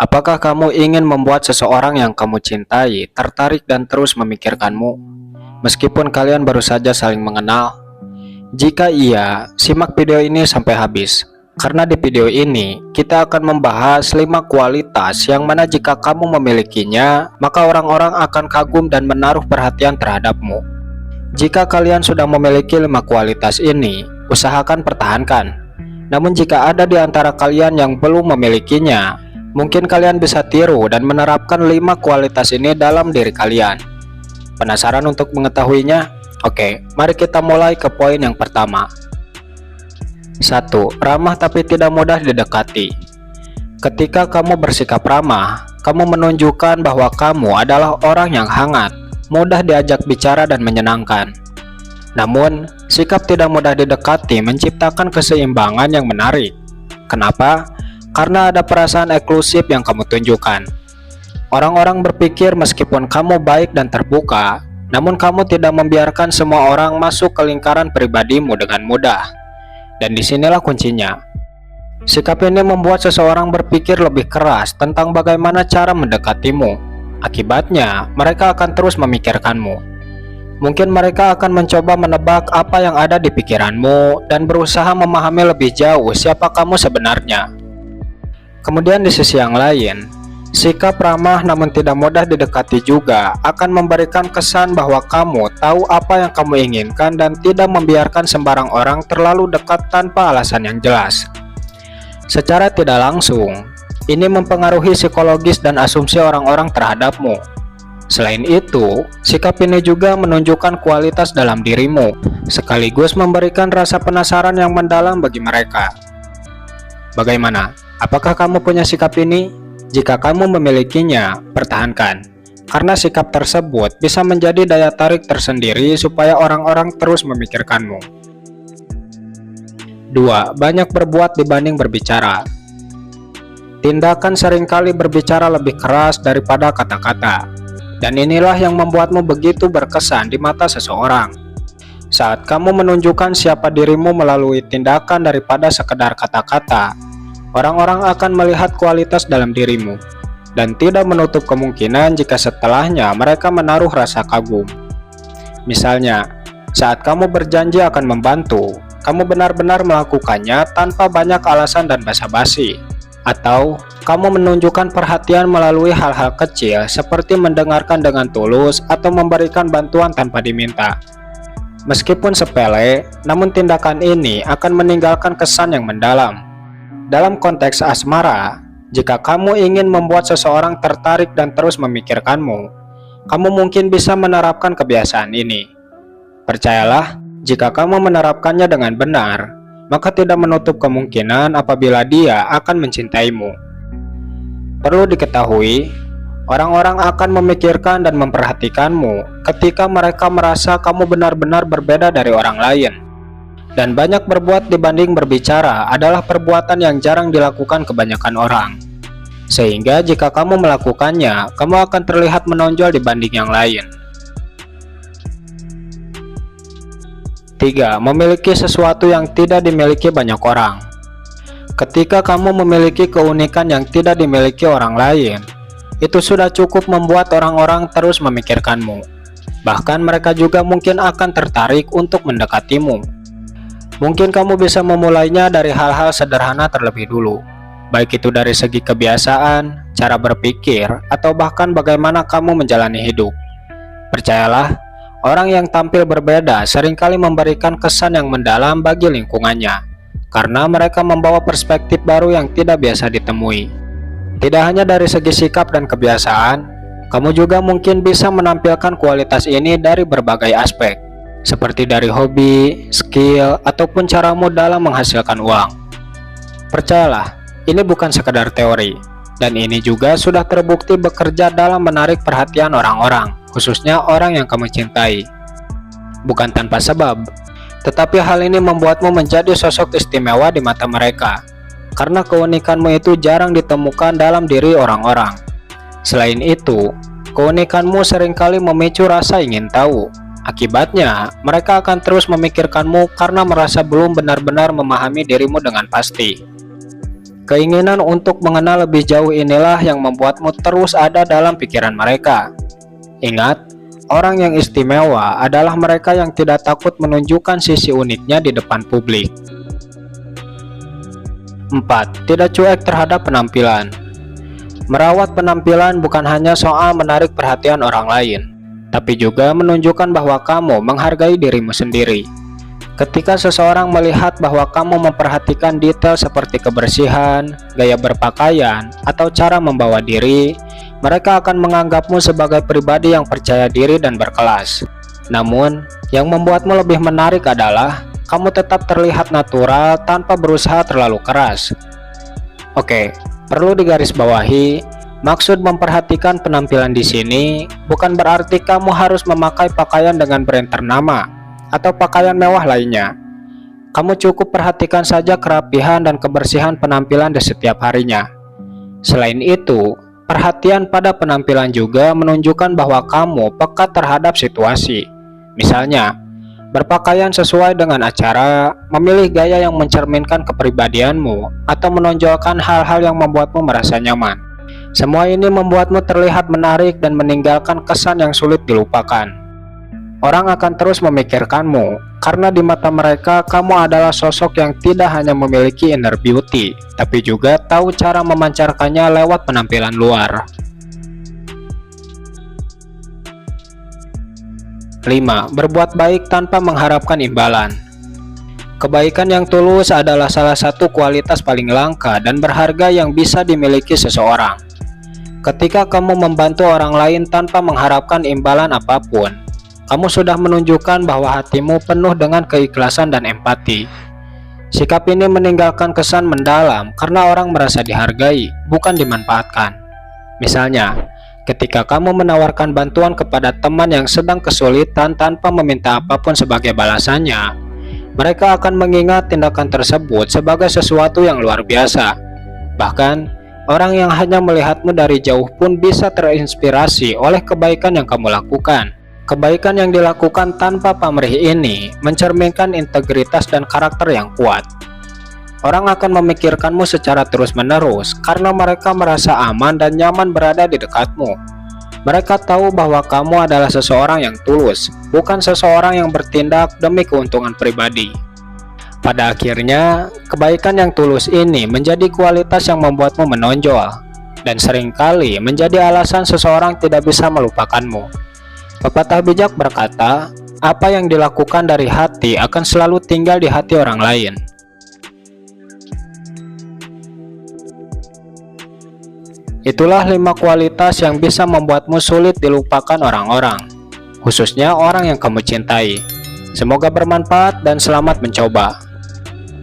Apakah kamu ingin membuat seseorang yang kamu cintai tertarik dan terus memikirkanmu, meskipun kalian baru saja saling mengenal? Jika iya, simak video ini sampai habis. Karena di video ini, kita akan membahas 5 kualitas yang mana jika kamu memilikinya, maka orang-orang akan kagum dan menaruh perhatian terhadapmu. Jika kalian sudah memiliki 5 kualitas ini, usahakan pertahankan. Namun jika ada di antara kalian yang belum memilikinya, mungkin kalian bisa tiru dan menerapkan 5 kualitas ini dalam diri kalian. Penasaran untuk mengetahuinya? Oke, mari kita mulai ke poin yang pertama. 1. Ramah tapi tidak mudah didekati. Ketika kamu bersikap ramah, kamu menunjukkan bahwa kamu adalah orang yang hangat, mudah diajak bicara dan menyenangkan. Namun, sikap tidak mudah didekati menciptakan keseimbangan yang menarik. Kenapa? Karena ada perasaan eksklusif yang kamu tunjukkan. Orang-orang berpikir meskipun kamu baik dan terbuka, namun kamu tidak membiarkan semua orang masuk ke lingkaran pribadimu dengan mudah. Dan disinilah kuncinya. Sikap ini membuat seseorang berpikir lebih keras tentang bagaimana cara mendekatimu. Akibatnya, mereka akan terus memikirkanmu. Mungkin mereka akan mencoba menebak apa yang ada di pikiranmu dan berusaha memahami lebih jauh siapa kamu sebenarnya. Kemudian di sisi yang lain, sikap ramah namun tidak mudah didekati juga akan memberikan kesan bahwa kamu tahu apa yang kamu inginkan dan tidak membiarkan sembarang orang terlalu dekat tanpa alasan yang jelas. Secara tidak langsung, ini mempengaruhi psikologis dan asumsi orang-orang terhadapmu. Selain itu, sikap ini juga menunjukkan kualitas dalam dirimu, sekaligus memberikan rasa penasaran yang mendalam bagi mereka. Bagaimana? Apakah kamu punya sikap ini? Jika kamu memilikinya, pertahankan. Karena sikap tersebut bisa menjadi daya tarik tersendiri supaya orang-orang terus memikirkanmu. 2. Banyak berbuat dibanding berbicara. Tindakan seringkali berbicara lebih keras daripada kata-kata. Dan inilah yang membuatmu begitu berkesan di mata seseorang. Saat kamu menunjukkan siapa dirimu melalui tindakan daripada sekedar kata-kata, orang-orang akan melihat kualitas dalam dirimu, dan tidak menutup kemungkinan jika setelahnya mereka menaruh rasa kagum. Misalnya, saat kamu berjanji akan membantu, kamu benar-benar melakukannya tanpa banyak alasan dan basa-basi. Atau, kamu menunjukkan perhatian melalui hal-hal kecil seperti mendengarkan dengan tulus atau memberikan bantuan tanpa diminta. Meskipun sepele, namun tindakan ini akan meninggalkan kesan yang mendalam. Dalam konteks asmara, jika kamu ingin membuat seseorang tertarik dan terus memikirkanmu, kamu mungkin bisa menerapkan kebiasaan ini. Percayalah, jika kamu menerapkannya dengan benar, maka tidak menutup kemungkinan apabila dia akan mencintaimu. Perlu diketahui, orang-orang akan memikirkan dan memperhatikanmu ketika mereka merasa kamu benar-benar berbeda dari orang lain. Dan banyak berbuat dibanding berbicara adalah perbuatan yang jarang dilakukan kebanyakan orang. Sehingga jika kamu melakukannya, kamu akan terlihat menonjol dibanding yang lain. 3. Memiliki sesuatu yang tidak dimiliki banyak orang. Ketika kamu memiliki keunikan yang tidak dimiliki orang lain, itu sudah cukup membuat orang-orang terus memikirkanmu. Bahkan mereka juga mungkin akan tertarik untuk mendekatimu. Mungkin kamu bisa memulainya dari hal-hal sederhana terlebih dulu, baik itu dari segi kebiasaan, cara berpikir, atau bahkan bagaimana kamu menjalani hidup. Percayalah, orang yang tampil berbeda seringkali memberikan kesan yang mendalam bagi lingkungannya, karena mereka membawa perspektif baru yang tidak biasa ditemui. Tidak hanya dari segi sikap dan kebiasaan, kamu juga mungkin bisa menampilkan kualitas ini dari berbagai aspek, seperti dari hobi, skill, ataupun caramu dalam menghasilkan uang. Percayalah, ini bukan sekedar teori, dan ini juga sudah terbukti bekerja dalam menarik perhatian orang-orang, khususnya orang yang kamu cintai. Bukan tanpa sebab, tetapi hal ini membuatmu menjadi sosok istimewa di mata mereka, karena keunikanmu itu jarang ditemukan dalam diri orang-orang. Selain itu, keunikanmu seringkali memicu rasa ingin tahu. Akibatnya, mereka akan terus memikirkanmu karena merasa belum benar-benar memahami dirimu dengan pasti. Keinginan untuk mengenal lebih jauh inilah yang membuatmu terus ada dalam pikiran mereka. Ingat, orang yang istimewa adalah mereka yang tidak takut menunjukkan sisi uniknya di depan publik. 4. Tidak cuek terhadap penampilan. Merawat penampilan bukan hanya soal menarik perhatian orang lain, tapi juga menunjukkan bahwa kamu menghargai dirimu sendiri. Ketika seseorang melihat bahwa kamu memperhatikan detail seperti kebersihan, gaya berpakaian, atau cara membawa diri, mereka akan menganggapmu sebagai pribadi yang percaya diri dan berkelas. Namun, yang membuatmu lebih menarik adalah kamu tetap terlihat natural tanpa berusaha terlalu keras. Oke, perlu digarisbawahi, maksud memperhatikan penampilan di sini bukan berarti kamu harus memakai pakaian dengan brand ternama atau pakaian mewah lainnya. Kamu cukup perhatikan saja kerapihan dan kebersihan penampilan di setiap harinya. Selain itu, perhatian pada penampilan juga menunjukkan bahwa kamu peka terhadap situasi. Misalnya, berpakaian sesuai dengan acara, memilih gaya yang mencerminkan kepribadianmu, atau menonjolkan hal-hal yang membuatmu merasa nyaman. Semua ini membuatmu terlihat menarik dan meninggalkan kesan yang sulit dilupakan. Orang akan terus memikirkanmu, karena di mata mereka kamu adalah sosok yang tidak hanya memiliki inner beauty, tapi juga tahu cara memancarkannya lewat penampilan luar. 5. Berbuat baik tanpa mengharapkan imbalan. Kebaikan yang tulus adalah salah satu kualitas paling langka dan berharga yang bisa dimiliki seseorang. Ketika kamu membantu orang lain tanpa mengharapkan imbalan apapun, kamu sudah menunjukkan bahwa hatimu penuh dengan keikhlasan dan empati. Sikap ini meninggalkan kesan mendalam karena orang merasa dihargai, bukan dimanfaatkan. Misalnya, ketika kamu menawarkan bantuan kepada teman yang sedang kesulitan tanpa meminta apapun sebagai balasannya, mereka akan mengingat tindakan tersebut sebagai sesuatu yang luar biasa. Bahkan, orang yang hanya melihatmu dari jauh pun bisa terinspirasi oleh kebaikan yang kamu lakukan. Kebaikan yang dilakukan tanpa pamrih ini mencerminkan integritas dan karakter yang kuat. Orang akan memikirkanmu secara terus-menerus karena mereka merasa aman dan nyaman berada di dekatmu. Mereka tahu bahwa kamu adalah seseorang yang tulus, bukan seseorang yang bertindak demi keuntungan pribadi. Pada akhirnya, kebaikan yang tulus ini menjadi kualitas yang membuatmu menonjol, dan seringkali menjadi alasan seseorang tidak bisa melupakanmu. Pepatah bijak berkata, apa yang dilakukan dari hati akan selalu tinggal di hati orang lain. Itulah 5 kualitas yang bisa membuatmu sulit dilupakan orang-orang, khususnya orang yang kamu cintai. Semoga bermanfaat dan selamat mencoba.